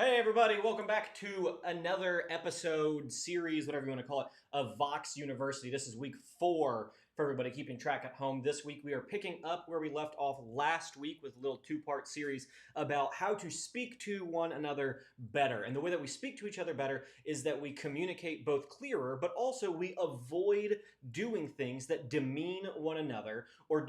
Hey everybody, welcome back to another episode, series, whatever you want to call it, of Vox University. This is week 4 for everybody keeping track at home. This week we are picking up where we left off last week with a little 2-part series about how to speak to one another better. And the way that we speak to each other better is that we communicate both clearer, but also we avoid doing things that demean one another or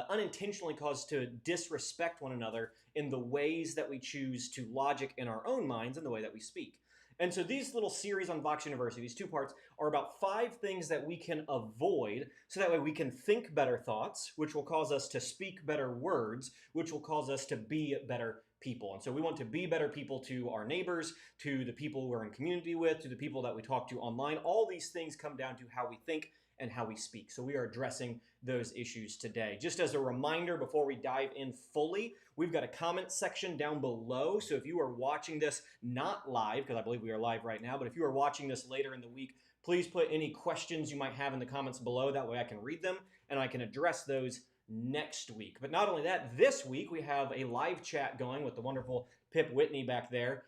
unintentionally cause to disrespect one another in the ways that we choose to logic in our own minds and the way that we speak. And so these little series on Vox University, these 2 parts, are about 5 things that we can avoid so that way we can think better thoughts, which will cause us to speak better words, which will cause us to be better people. And so we want to be better people to our neighbors, to the people we're in community with, to the people that we talk to online. All these things come down to how we think and how we speak. So we are addressing those issues today. Just as a reminder, before we dive in fully, we've got a comment section down below. So if you are watching this not live, because I believe we are live right now, but if you are watching this later in the week, please put any questions you might have in the comments below. That way I can read them and I can address those next week. But not only that, this week we have a live chat going with the wonderful Pip Whitney back there.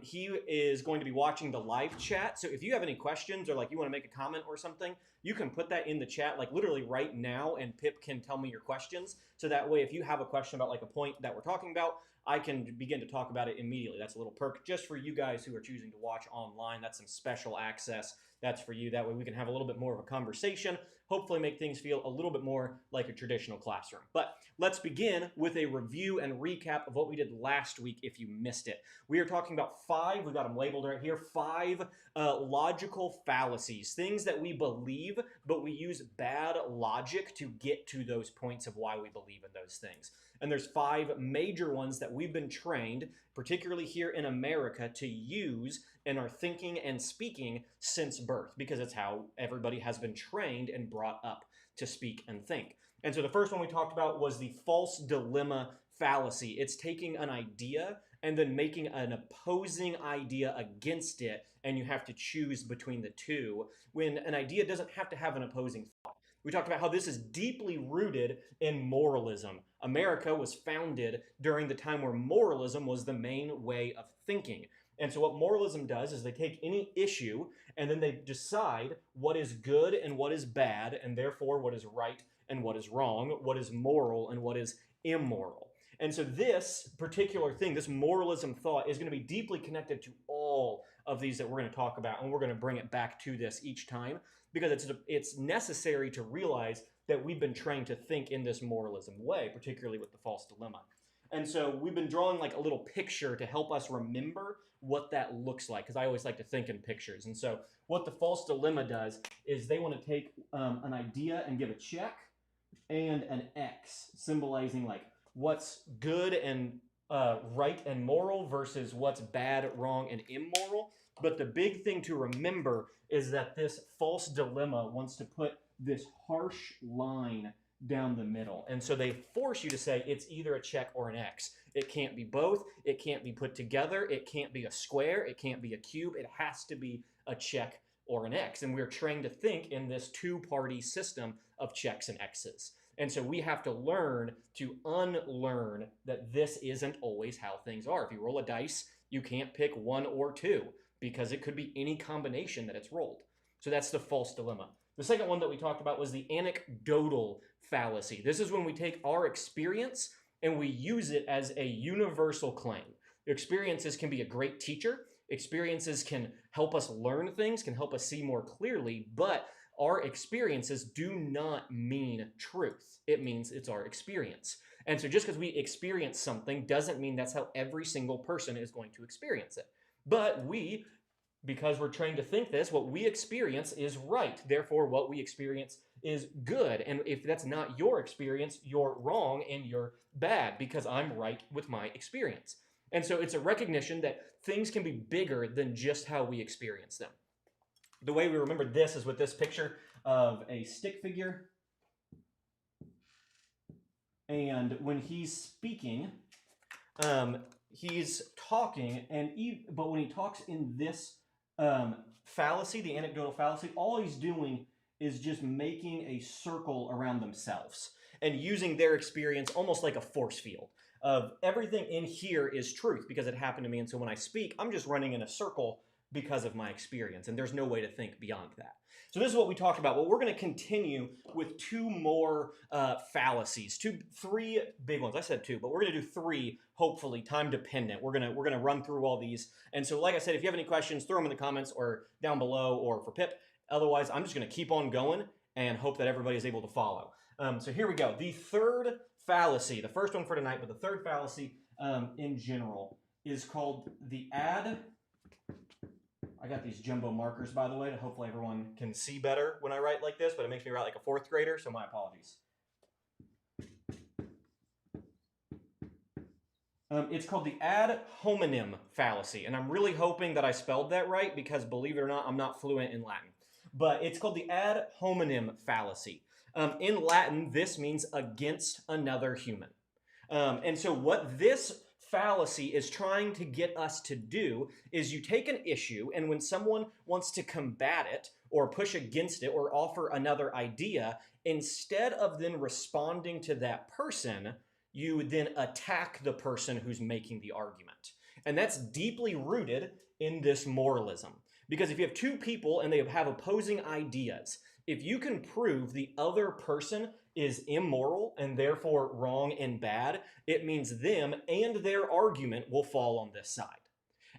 He is going to be watching the live chat. So if you have any questions or like you want to make a comment or something, you can put that in the chat like literally right now and Pip can tell me your questions. So that way if you have a question about like a point that we're talking about, I can begin to talk about it immediately. That's a little perk just for you guys who are choosing to watch online. That's some special access. That's for you. That way we can have a little bit more of a conversation, hopefully make things feel a little bit more like a traditional classroom. But let's begin with a review and recap of what we did last week if you missed it. We are talking about 5, we got them labeled right here, 5 logical fallacies, things that we believe, but we use bad logic to get to those points of why we believe in those things. And there's 5 major ones that we've been trained, particularly here in America, to use in our thinking and speaking since birth, because it's how everybody has been trained and brought up to speak and think. And so the first one we talked about was the false dilemma fallacy. It's taking an idea and then making an opposing idea against it, and you have to choose between the two, when an idea doesn't have to have an opposing thought. We talked about how this is deeply rooted in moralism. America was founded during the time where moralism was the main way of thinking. And so what moralism does is they take any issue and then they decide what is good and what is bad, and therefore what is right and what is wrong, what is moral and what is immoral. And so this particular thing, this moralism thought, is going to be deeply connected to all of these that we're going to talk about, and we're going to bring it back to this each time because it's necessary to realize that we've been trained to think in this moralism way, particularly with the false dilemma. And so we've been drawing like a little picture to help us remember what that looks like, because I always like to think in pictures. And so what the false dilemma does is they want to take an idea and give a check and an X, symbolizing like what's good and right and moral versus what's bad, wrong, and immoral. But the big thing to remember is that this false dilemma wants to put this harsh line down the middle. And so they force you to say it's either a check or an X. It can't be both. It can't be put together. It can't be a square. It can't be a cube. It has to be a check or an X. And we're trained to think in this 2-party system of checks and X's. And so we have to learn to unlearn that this isn't always how things are. If you roll a dice, you can't pick 1 or 2 because it could be any combination that it's rolled. So that's the false dilemma. The second one that we talked about was the anecdotal fallacy. This is when we take our experience and we use it as a universal claim. Experiences can be a great teacher. Experiences can help us learn things, can help us see more clearly, but our experiences do not mean truth. It means it's our experience. And so just because we experience something doesn't mean that's how every single person is going to experience it. But because we're trained to think this, what we experience is right. Therefore, what we experience is good. And if that's not your experience, you're wrong and you're bad because I'm right with my experience. And so it's a recognition that things can be bigger than just how we experience them. The way we remember this is with this picture of a stick figure. And when he's speaking, he's talking, but when he talks in this fallacy, the anecdotal fallacy, all he's doing is just making a circle around themselves and using their experience almost like a force field. of everything in here is truth because it happened to me. And so when I speak, I'm just running in a circle because of my experience. And there's no way to think beyond that. So this is what we talked about. Well, we're going to continue with two more fallacies, three big ones. I said two, but we're going to do three, hopefully time dependent. We're going to run through all these. And so like I said, if you have any questions, throw them in the comments or down below or for Pip. Otherwise, I'm just going to keep on going and hope that everybody is able to follow. So here we go. The third fallacy, the first one for tonight, but the third fallacy in general is called the I got these jumbo markers, by the way, to hopefully everyone can see better when I write like this, but it makes me write like a fourth grader, so my apologies. It's called the AdHominem Fallacy, and I'm really hoping that I spelled that right because, believe it or not, I'm not fluent in Latin. But it's called the AdHominem Fallacy. In Latin, this means against another human. And so what this fallacy is trying to get us to do is you take an issue, and when someone wants to combat it or push against it or offer another idea, instead of then responding to that person, you then attack the person who's making the argument. And that's deeply rooted in this moralism. Because if you have two people and they have opposing ideas, if you can prove the other person is immoral and therefore wrong and bad, it means them and their argument will fall on this side.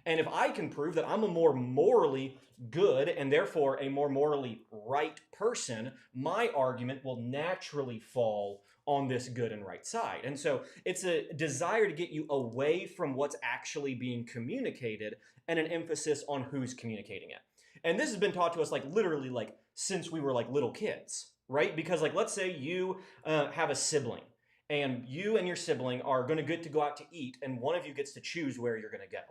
And if I can prove that I'm a more morally good and therefore a more morally right person, my argument will naturally fall on this good and right side. And so it's a desire to get you away from what's actually being communicated and an emphasis on who's communicating it. And this has been taught to us literally since we were little kids, right? Because let's say you have a sibling and you and your sibling are going to get to go out to eat, and one of you gets to choose where you're going to go.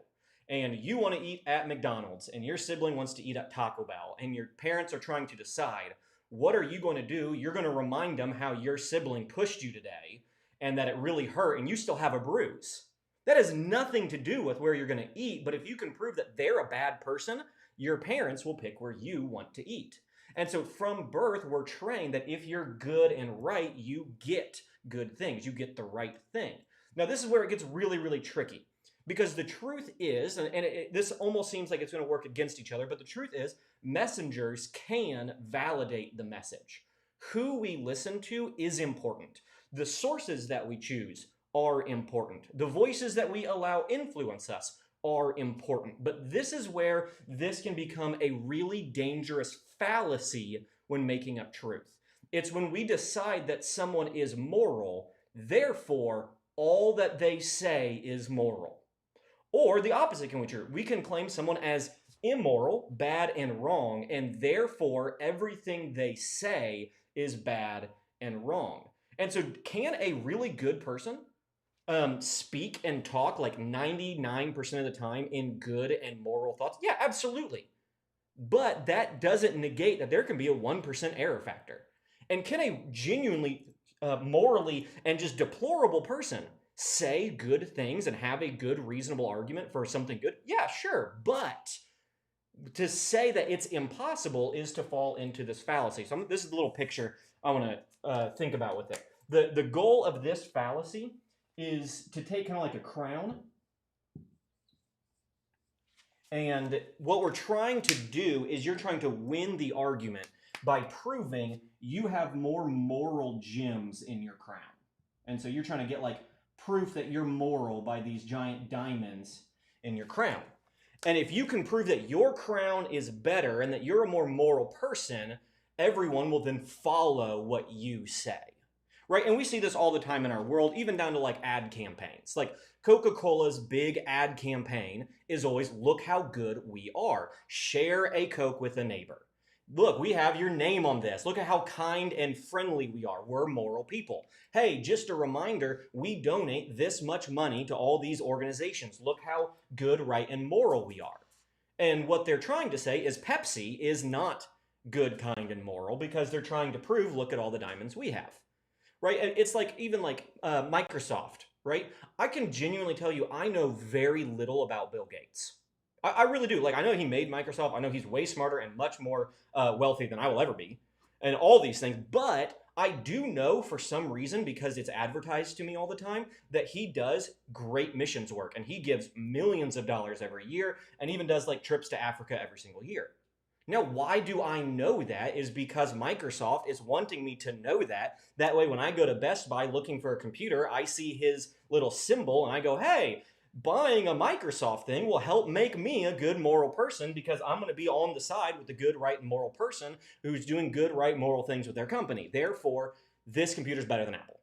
And you want to eat at McDonald's and your sibling wants to eat at Taco Bell, and your parents are trying to decide, what are you going to do? You're going to remind them how your sibling pushed you today and that it really hurt and you still have a bruise. That has nothing to do with where you're going to eat, but if you can prove that they're a bad person, your parents will pick where you want to eat. And so from birth, we're trained that if you're good and right, you get good things. You get the right thing. Now, this is where it gets really, really tricky. Because the truth is, and this almost seems like it's going to work against each other, but the truth is, messengers can validate the message. Who we listen to is important. The sources that we choose are important. The voices that we allow influence us are important. But this is where this can become a really dangerous fallacy when making up truth. It's when we decide that someone is moral, therefore all that they say is moral. Or the opposite can be true. We can claim someone as immoral, bad, and wrong, and therefore everything they say is bad and wrong. And so can a really good person speak and talk 99% of the time in good and moral thoughts? Yeah, absolutely. But that doesn't negate that there can be a 1% error factor. And can a genuinely morally and just deplorable person say good things and have a good, reasonable argument for something good? Yeah, sure. But to say that it's impossible is to fall into this fallacy. So this is the little picture I want to think about with it. The goal of this fallacy is to take kind of like a crown. And what we're trying to do is you're trying to win the argument by proving you have more moral gems in your crown. And so you're trying to get proof that you're moral by these giant diamonds in your crown. And if you can prove that your crown is better and that you're a more moral person, everyone will then follow what you say. Right? And we see this all the time in our world, even down to ad campaigns. Coca-Cola's big ad campaign is always, look how good we are. Share a Coke with a neighbor. Look, we have your name on this. Look at how kind and friendly we are. We're moral people. Hey, just a reminder, we donate this much money to all these organizations. Look how good, right, and moral we are. And what they're trying to say is Pepsi is not good, kind, and moral because they're trying to prove, look at all the diamonds we have. Right? It's even Microsoft, right? I can genuinely tell you I know very little about Bill Gates. I really do. I know he made Microsoft. I know he's way smarter and much more wealthy than I will ever be and all these things. But I do know for some reason, because it's advertised to me all the time, that he does great missions work and he gives millions of dollars every year and even does like trips to Africa every single year. Now, why do I know that? Is because Microsoft is wanting me to know that. That way, when I go to Best Buy looking for a computer, I see his little symbol and I go, hey, buying a Microsoft thing will help make me a good moral person because I'm going to be on the side with the good, right, and moral person who's doing good, right, moral things with their company. Therefore, this computer's better than Apple.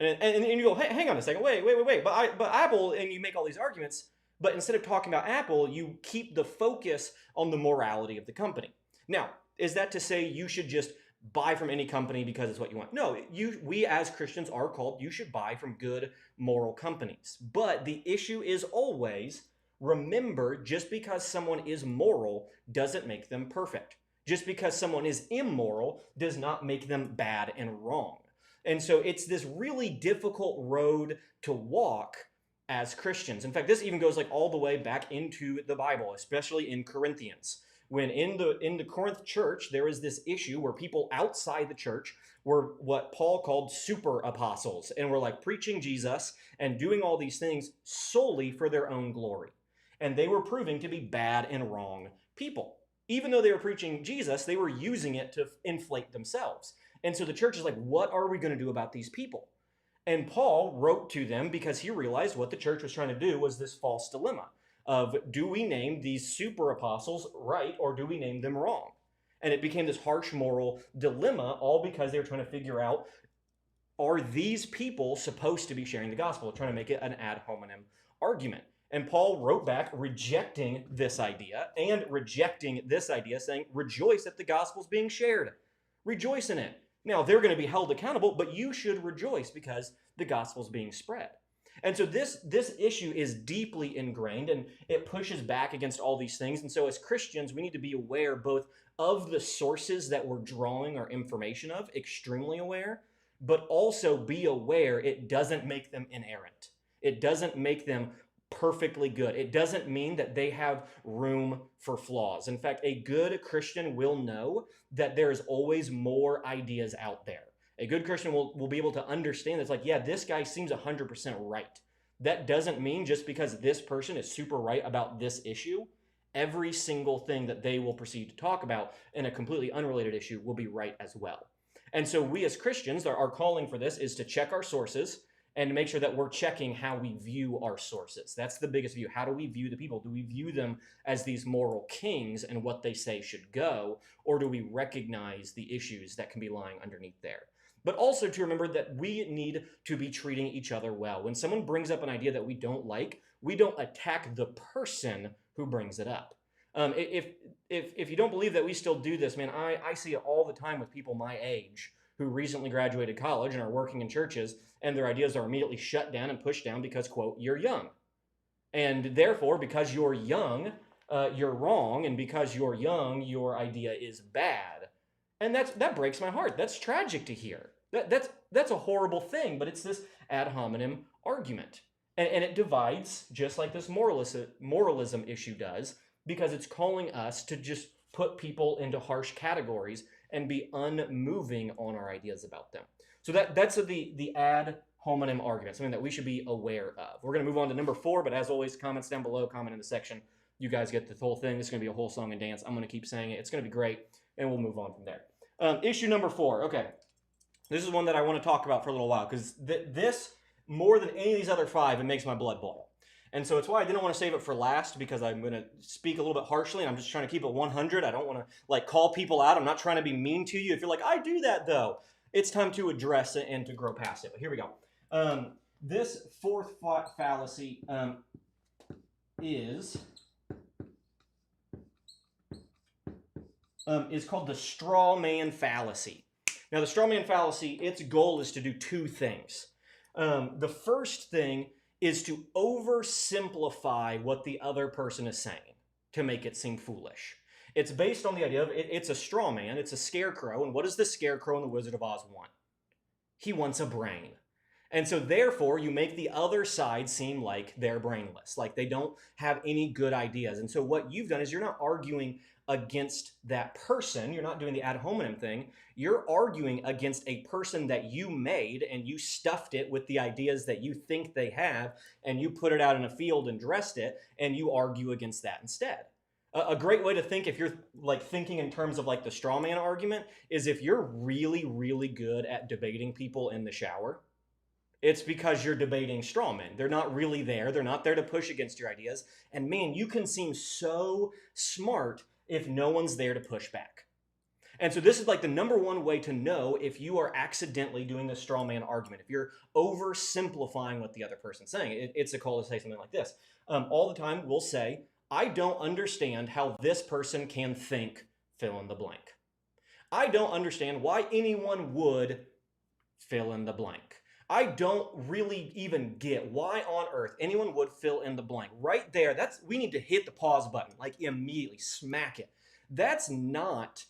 And you go, hey, hang on a second, wait. But Apple, and you make all these arguments, but instead of talking about Apple, you keep the focus on the morality of the company. Now, is that to say you should just buy from any company because it's what you want? No, we as Christians are called, you should buy from good moral companies. But the issue is always, remember, just because someone is moral doesn't make them perfect. Just because someone is immoral does not make them bad and wrong. And so it's this really difficult road to walk as Christians. In fact, this even goes like all the way back into the Bible, especially in Corinthians. When in the Corinth church, there was this issue where people outside the church were what Paul called super apostles and were like preaching Jesus and doing all these things solely for their own glory. And they were proving to be bad and wrong people. Even though they were preaching Jesus, they were using it to inflate themselves. And so the church is like, what are we going to do about these people? And Paul wrote to them because he realized what the church was trying to do was this false dilemma of, do we name these super apostles right or do we name them wrong? And it became this harsh moral dilemma, all because they were trying to figure out, are these people supposed to be sharing the gospel? Trying to make it an ad hominem argument. And Paul wrote back rejecting this idea and rejecting this idea, saying, rejoice that the gospel's being shared. Rejoice in it. Now, they're going to be held accountable, but you should rejoice because the gospel's being spread. And so this issue is deeply ingrained, and it pushes back against all these things. And so as Christians, we need to be aware both of the sources that we're drawing our information of, extremely aware, but also be aware it doesn't make them inerrant. It doesn't make them perfectly good. It doesn't mean that they have room for flaws. In fact, a good Christian will know that there is always more ideas out there. A good Christian will be able to understand that it's like, yeah, this guy seems 100% right. That doesn't mean just because this person is super right about this issue, every single thing that they will proceed to talk about in a completely unrelated issue will be right as well. And so we as Christians, our calling for this is to check our sources and to make sure that we're checking how we view our sources. That's the biggest view. How do we view the people? Do we view them as these moral kings and what they say should go? Or do we recognize the issues that can be lying underneath there? But also to remember that we need to be treating each other well. When someone brings up an idea that we don't like, we don't attack the person who brings it up. If you don't believe that we still do this, man, I see it all the time with people my age who recently graduated college and are working in churches, and their ideas are immediately shut down and pushed down because, quote, you're young. And therefore, because you're young, you're wrong, and because you're young, your idea is bad. And that breaks my heart. That's tragic to hear. That's a horrible thing, but it's this ad hominem argument. And it divides, just like this moralism issue does, because it's calling us to just put people into harsh categories and be unmoving on our ideas about them. So that's the ad hominem argument, something that we should be aware of. We're going to move on to number 4, but as always, comments down below, comment in the section. You guys get the whole thing. This is going to be a whole song and dance. I'm going to keep saying it. It's going to be great, and we'll move on from there. Issue number 4. Okay. This is one that I want to talk about for a little while, because this, more than any of these other 5, it makes my blood boil. And so it's why I didn't want to save it for last, because I'm going to speak a little bit harshly, and I'm just trying to keep it 100. I don't want to like call people out. I'm not trying to be mean to you. If you're like, I do that though, it's time to address it and to grow past it. But here we go. This 4th fallacy is called the Strawman Fallacy. Now, the Strawman Fallacy, its goal is to do 2 things. The first thing is to oversimplify what the other person is saying to make it seem foolish. It's based on the idea of it's a straw man, it's a scarecrow, and what does the scarecrow in the Wizard of Oz want? He wants a brain. And so therefore you make the other side seem like they're brainless, like they don't have any good ideas. And so what you've done is you're not arguing against that person. You're not doing the ad hominem thing. You're arguing against a person that you made, and you stuffed it with the ideas that you think they have, and you put it out in a field and dressed it, and you argue against that instead. A great way to think, if you're like thinking in terms of like the straw man argument, is if you're really, really good at debating people in the shower, it's because you're debating straw men. They're not really there. They're not there to push against your ideas. And man, you can seem so smart if no one's there to push back. And so this is like the number one way to know if you are accidentally doing a straw man argument. If you're oversimplifying what the other person's saying, it's a call to say something like this. All the time we'll say, I don't understand how this person can think fill in the blank. I don't understand why anyone would fill in the blank. I don't really even get why on earth anyone would fill in the blank. Right there, we need to hit the pause button, like immediately, smack it. That's not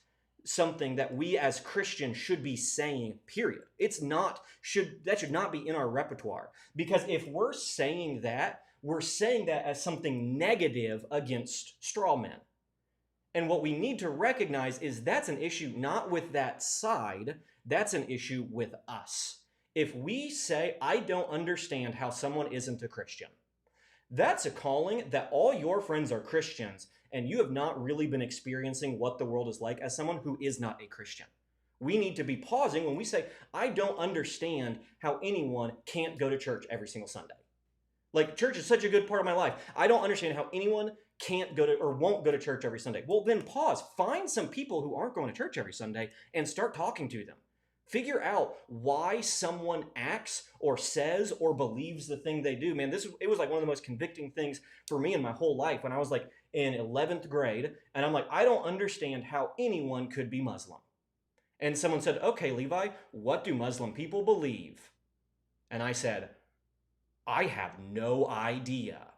something that we as Christians should be saying, period. That should not be in our repertoire. Because if we're saying that as something negative against straw men. And what we need to recognize is that's an issue not with that side, that's an issue with us. If we say, I don't understand how someone isn't a Christian, that's a calling that all your friends are Christians, and you have not really been experiencing what the world is like as someone who is not a Christian. We need to be pausing when we say, I don't understand how anyone can't go to church every single Sunday. Like, church is such a good part of my life. I don't understand how anyone can't go to or won't go to church every Sunday. Well, then pause. Find some people who aren't going to church every Sunday and start talking to them. Figure out why someone acts or says or believes the thing they do. Man, it was like one of the most convicting things for me in my whole life when I was like in 11th grade. And I'm like, I don't understand how anyone could be Muslim. And someone said, okay, Levi, what do Muslim people believe? And I said, I have no idea.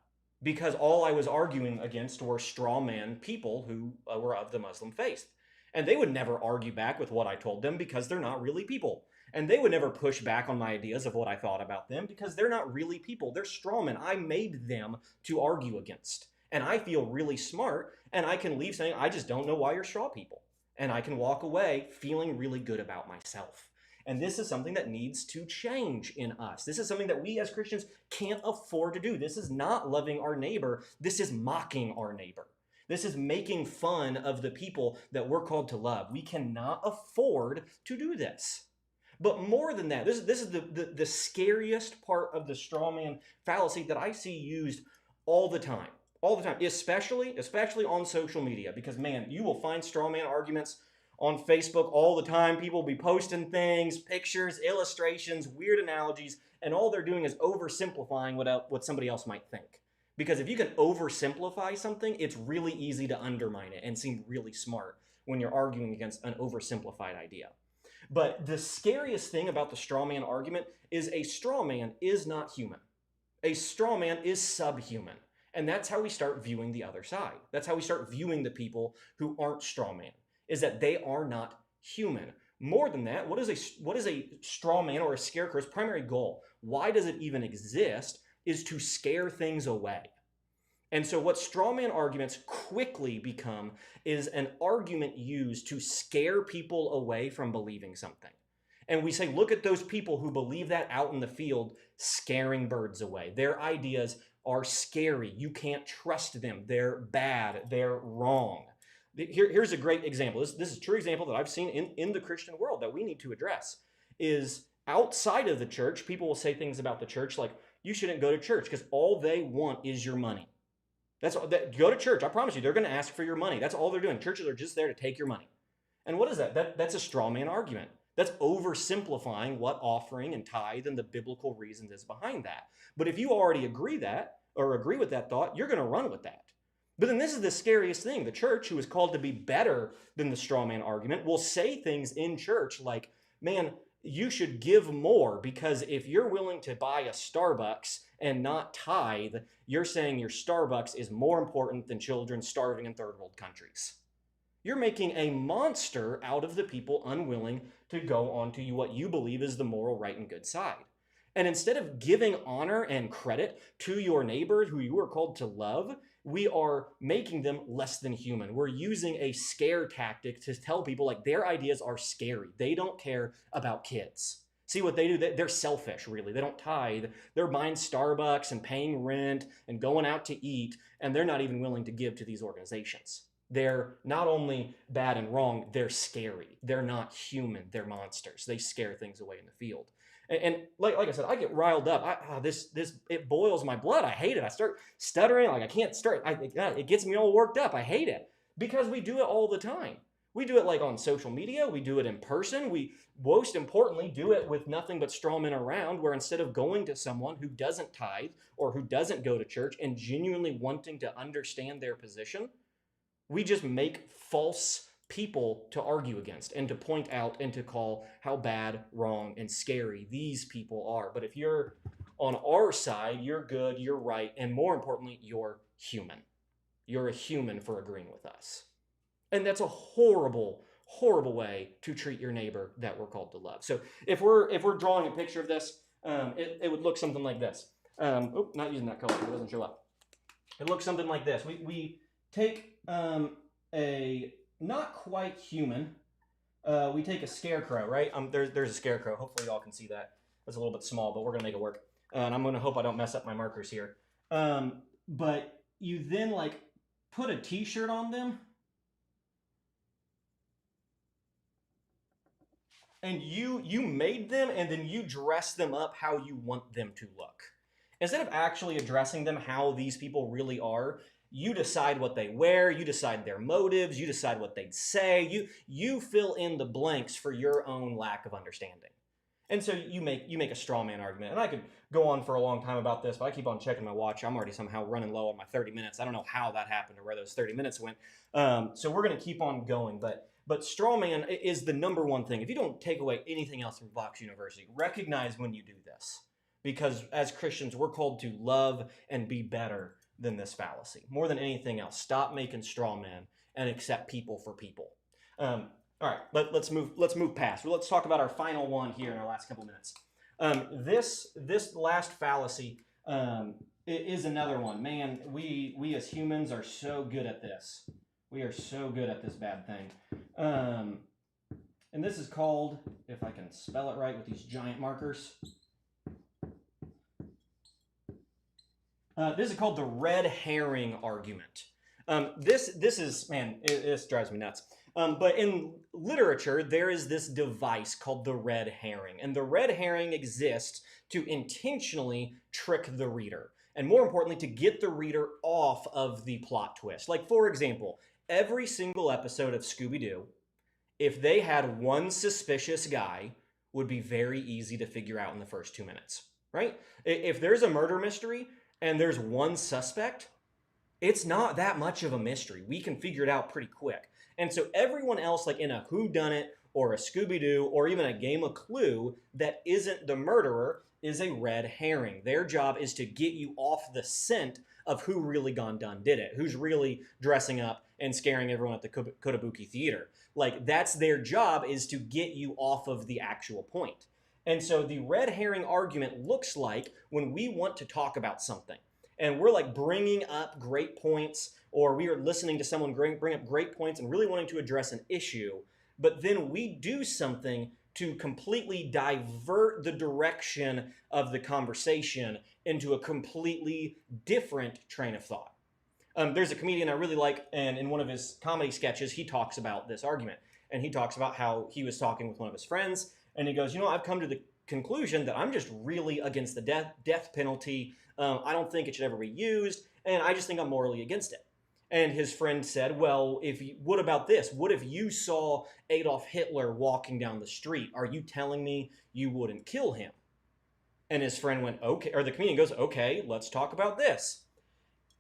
Because all I was arguing against were straw man people who were of the Muslim faith. And they would never argue back with what I told them because they're not really people. And they would never push back on my ideas of what I thought about them because they're not really people. They're straw men. I made them to argue against. And I feel really smart, and I can leave saying, I just don't know why you're straw people. And I can walk away feeling really good about myself. And this is something that needs to change in us. This is something that we as Christians can't afford to do. This is not loving our neighbor. This is mocking our neighbor. This is making fun of the people that we're called to love. We cannot afford to do this. But more than that, this is the scariest part of the straw man fallacy that I see used all the time. All the time, especially on social media. Because, man, you will find straw man arguments on Facebook all the time. People will be posting things, pictures, illustrations, weird analogies, and all they're doing is oversimplifying what somebody else might think. Because if you can oversimplify something, it's really easy to undermine it and seem really smart when you're arguing against an oversimplified idea. But the scariest thing about the straw man argument is a straw man is not human. A straw man is subhuman. And that's how we start viewing the other side. That's how we start viewing the people who aren't straw man, is that they are not human. More than that, what is a straw man or a scarecrow's primary goal? Why does it even exist? Is to scare things away. And so what straw man arguments quickly become is an argument used to scare people away from believing something. And we say, look at those people who believe that out in the field, scaring birds away. Their ideas are scary. You can't trust them. They're bad. They're wrong. Here's a great example. This is a true example that I've seen in the Christian world that we need to address. Is outside of the church, people will say things about the church like, you shouldn't go to church because all they want is your money. Go to church. I promise you, they're going to ask for your money. That's all they're doing. Churches are just there to take your money. And what is that? That's a straw man argument. That's oversimplifying what offering and tithe and the biblical reasons is behind that. But if you already agree with that thought, you're going to run with that. But then this is the scariest thing. The church, who is called to be better than the straw man argument, will say things in church like, man, you should give more because if you're willing to buy a Starbucks and not tithe, you're saying your Starbucks is more important than children starving in third world countries. You're making a monster out of the people unwilling to go on to what you believe is the moral, right, and good side. And instead of giving honor and credit to your neighbor who you are called to love, we are making them less than human. We're using a scare tactic to tell people like their ideas are scary. They don't care about kids. See what they do? They're selfish, really. They don't tithe. They're buying Starbucks and paying rent and going out to eat, and they're not even willing to give to these organizations. They're not only bad and wrong, they're scary. They're not human. They're monsters. They scare things away in the field. And like I said, I get riled up. This it boils my blood. I hate it. I start stuttering. Like I can't start. It gets me all worked up. I hate it because we do it all the time. We do it like on social media. We do it in person. We most importantly do it with nothing but straw men around, where instead of going to someone who doesn't tithe or who doesn't go to church and genuinely wanting to understand their position, we just make false people to argue against and to point out and to call how bad, wrong, and scary these people are. But if you're on our side, you're good, you're right, and more importantly, you're human. You're a human for agreeing with us. And that's a horrible, horrible way to treat your neighbor that we're called to love. So if we're drawing a picture of this, it would look something like this. Not using that color, it doesn't show up. It looks something like this. We take a not quite human. We take a scarecrow, right? There's a scarecrow. Hopefully y'all can see that. It's a little bit small, but we're gonna make it work. And I'm gonna hope I don't mess up my markers here. But you then like put a t-shirt on them, and you made them, and then you dress them up how you want them to look. Instead of actually addressing them how these people really are, you decide what they wear, you decide their motives, you decide what they'd say, you fill in the blanks for your own lack of understanding. And so you make a straw man argument. And I could go on for a long time about this, but I keep on checking my watch. I'm already somehow running low on my 30 minutes. I don't know how that happened or where those 30 minutes went. So we're going to keep on going. But straw man is the number one thing. If you don't take away anything else from Vox University, recognize when you do this. Because as Christians, we're called to love and be better than this fallacy. More than anything else, stop making straw men and accept people for people. All right, let's move past. Well, let's talk about our final one here in our last couple minutes. This last fallacy is another one. Man, we as humans are so good at this. We are so good at this bad thing. And this is called, if I can spell it right with these giant markers, this is called the red herring argument. This is, man, this drives me nuts. But in literature, there is this device called the red herring. And the red herring exists to intentionally trick the reader. And more importantly, to get the reader off of the plot twist. Like, for example, every single episode of Scooby-Doo, if they had one suspicious guy, would be very easy to figure out in the first 2 minutes, right? If there's a murder mystery and there's one suspect, it's not that much of a mystery. We can figure it out pretty quick. And so everyone else, like in a whodunit or a Scooby-Doo or even a game of Clue that isn't the murderer, is a red herring. Their job is to get you off the scent of who really gone done did it, who's really dressing up and scaring everyone at the Kotobuki Theater. Like, that's their job, is to get you off of the actual point. And so the red herring argument looks like when we want to talk about something and we're like bringing up great points, or we are listening to someone bring up great points and really wanting to address an issue, but then we do something to completely divert the direction of the conversation into a completely different train of thought. There's a comedian I really like, and in one of his comedy sketches, he talks about this argument. And he talks about how he was talking with one of his friends, and he goes, I've come to the conclusion that I'm just really against the death penalty. I don't think it should ever be used, and I just think I'm morally against it. And his friend said, well, what about this? What if you saw Adolf Hitler walking down the street? Are you telling me you wouldn't kill him? And his friend went, okay, or the comedian goes, okay, let's talk about this.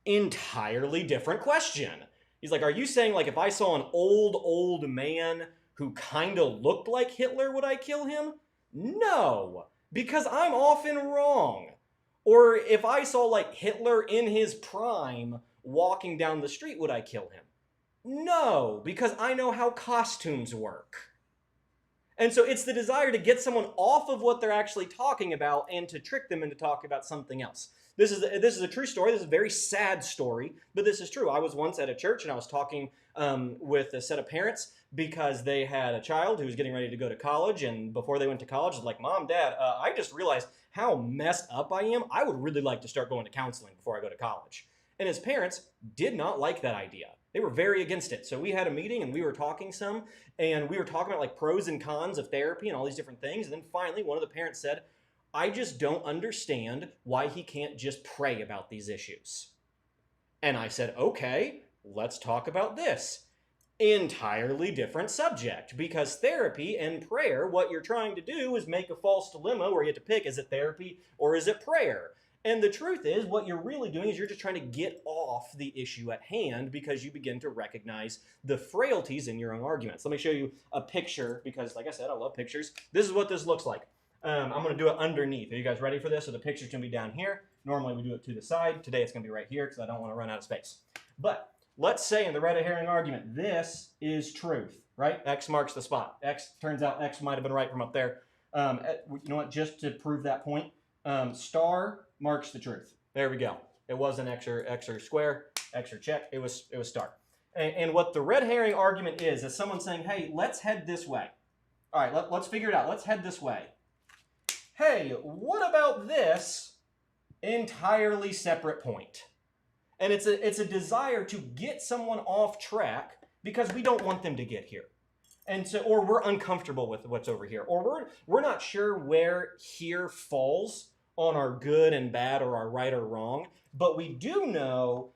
Entirely different question. He's like, are you saying, like, if I saw an old man who kind of looked like Hitler, would I kill him? No, because I'm often wrong. Or if I saw, like, Hitler in his prime walking down the street, would I kill him? No, because I know how costumes work. And so it's the desire to get someone off of what they're actually talking about and to trick them into talking about something else. This is a true story. This is a very sad story, but this is true. I was once at a church and I was talking with a set of parents because they had a child who was getting ready to go to college. And before they went to college, like, Mom, Dad, I just realized how messed up I am. I would really like to start going to counseling before I go to college. And his parents did not like that idea. They were very against it. So we had a meeting and we were talking some, and we were talking about like pros and cons of therapy and all these different things. And then finally, one of the parents said, I just don't understand why he can't just pray about these issues. And I said, okay, let's talk about this. Entirely different subject, because therapy and prayer, what you're trying to do is make a false dilemma where you have to pick, is it therapy or is it prayer? And the truth is, what you're really doing is you're just trying to get off the issue at hand because you begin to recognize the frailties in your own arguments. Let me show you a picture because, like I said, I love pictures. This is what this looks like. I'm going to do it underneath. Are you guys ready for this? So the picture's going to be down here. Normally we do it to the side. Today it's going to be right here because I don't want to run out of space. But let's say in the red herring argument, this is truth, right? X marks the spot. Turns out X might have been right from up there. You know what? Just to prove that point, star marks the truth. There we go. It wasn't X or square, X or check. It was star. And what the red herring argument is someone saying, hey, let's head this way. All right, let's figure it out. Let's head this way. Hey, what about this entirely separate point? And it's a desire to get someone off track because we don't want them to get here. And so, or we're uncomfortable with what's over here, or we're not sure where here falls on our good and bad or our right or wrong, but we do know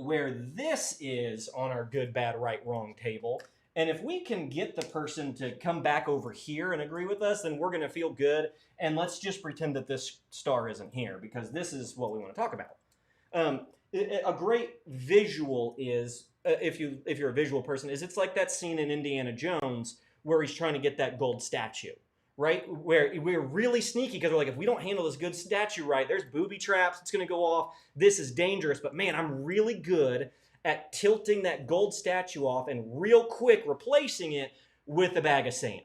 where this is on our good, bad, right, wrong table. And if we can get the person to come back over here and agree with us, then we're going to feel good. And let's just pretend that this star isn't here because this is what we want to talk about. A great visual is, if you're a visual person, is it's like that scene in Indiana Jones where he's trying to get that gold statue, right? Where we're really sneaky because we're like, if we don't handle this good statue right, there's booby traps, it's going to go off. This is dangerous, but man, I'm really good at tilting that gold statue off and real quick replacing it with a bag of sand.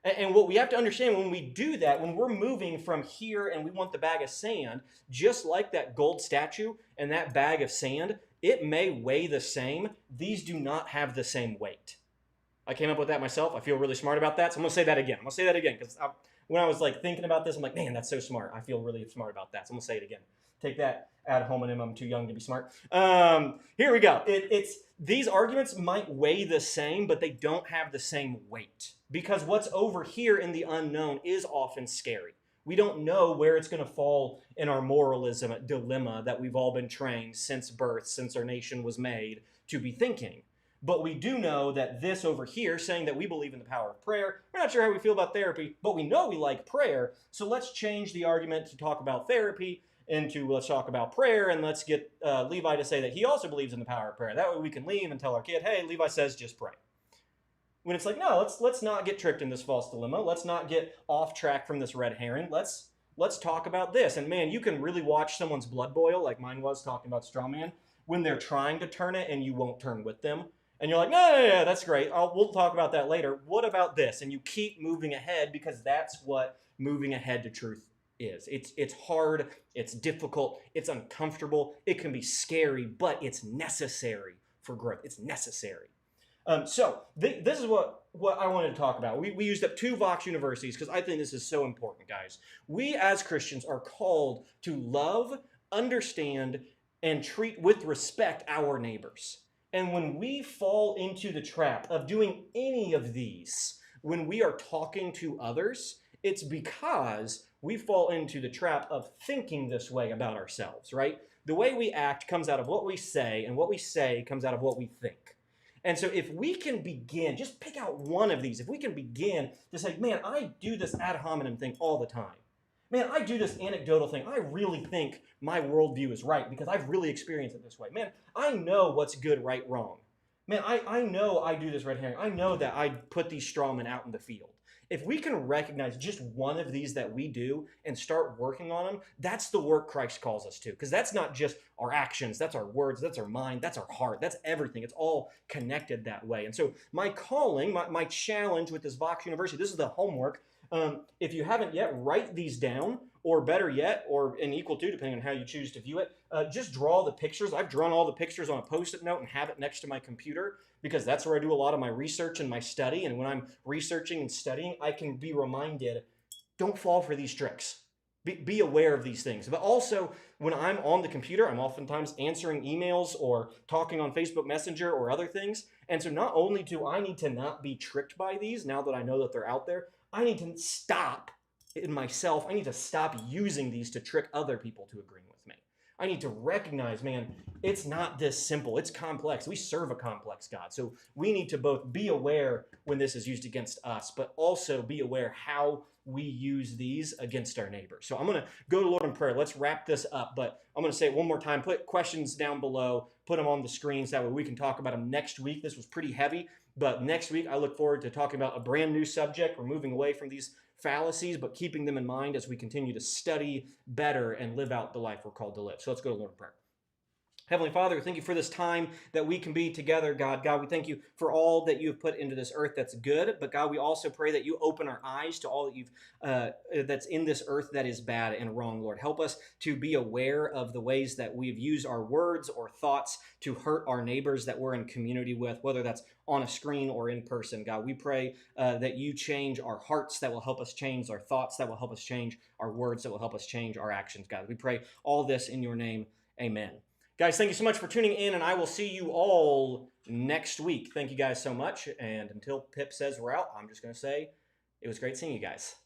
And what we have to understand when we do that, when we're moving from here and we want the bag of sand, just like that gold statue and that bag of sand, it may weigh the same. These do not have the same weight. I came up with that myself. I feel really smart about that. So I'm going to say that again. I'm going to say that again because when I was like thinking about this, I'm like, man, that's so smart. I feel really smart about that. So I'm going to say it again. Take that, AdHominem. I'm too young to be smart. Here we go. These arguments might weigh the same, but they don't have the same weight because what's over here in the unknown is often scary. We don't know where it's going to fall in our moralism dilemma that we've all been trained since birth, since our nation was made, to be thinking. But we do know that this over here, saying that we believe in the power of prayer, we're not sure how we feel about therapy, but we know we like prayer, so let's change the argument to talk about therapy into let's talk about prayer, and let's get Levi to say that he also believes in the power of prayer. That way we can leave and tell our kid, hey, Levi says just pray. When it's like, no, let's not get tricked in this false dilemma. Let's not get off track from this red herring. Let's talk about this. And man, you can really watch someone's blood boil, like mine was talking about strawman, when they're trying to turn it and you won't turn with them. And you're like, no, that's great. We'll talk about that later. What about this? And you keep moving ahead because that's what moving ahead to truth is. It's hard, it's difficult, it's uncomfortable, it can be scary, but it's necessary for growth. It's necessary. So this is what I wanted to talk about. We used up 2 Vox universities because I think this is so important, guys. We as Christians are called to love, understand, and treat with respect our neighbors. And when we fall into the trap of doing any of these, when we are talking to others, it's because we fall into the trap of thinking this way about ourselves, right? The way we act comes out of what we say, and what we say comes out of what we think. And so if we can begin, just pick out one of these, if we can begin to say, man, I do this ad hominem thing all the time. Man, I do this anecdotal thing. I really think my worldview is right because I've really experienced it this way. Man, I know what's good, right, wrong. Man, I know I do this red herring. I know that I put these strawmen out in the field. if we can recognize just one of these that we do and start working on them, that's the work Christ calls us to. Because that's not just our actions, that's our words, that's our mind, that's our heart, that's everything. It's all connected that way. And so my calling, my challenge with this Vox University, this is the homework. If you haven't yet, write these down, or better yet, or in equal to, depending on how you choose to view it, just draw the pictures. I've drawn all the pictures on a Post-it note and have it next to my computer because that's where I do a lot of my research and my study. And when I'm researching and studying, I can be reminded, don't fall for these tricks. Be aware of these things. But also, when I'm on the computer, I'm oftentimes answering emails or talking on Facebook Messenger or other things. And so not only do I need to not be tricked by these now that I know that they're out there, I need to stop in myself. I need to stop using these to trick other people to agreeing with me. I need to recognize, man, it's not this simple. It's complex. We serve a complex God. So we need to both be aware when this is used against us, but also be aware how we use these against our neighbors. So I'm going to go to Lord in prayer. Let's wrap this up, but I'm going to say it one more time. Put questions down below. Put them on the screens. That way we can talk about them next week. This was pretty heavy, but next week I look forward to talking about a brand new subject. We're moving away from these fallacies, but keeping them in mind as we continue to study better and live out the life we're called to live. So let's go to Lord in prayer. Heavenly Father, thank you for this time that we can be together, God. God, we thank you for all that you've put into this earth that's good, but God, we also pray that you open our eyes to all that you've that's in this earth that is bad and wrong, Lord. Help us to be aware of the ways that we've used our words or thoughts to hurt our neighbors that we're in community with, whether that's on a screen or in person. God, we pray that you change our hearts, that will help us change our thoughts, that will help us change our words, that will help us change our actions, God. We pray all this in your name. Amen. Guys, thank you so much for tuning in, and I will see you all next week. Thank you guys so much, and until Pip says we're out, I'm just going to say it was great seeing you guys.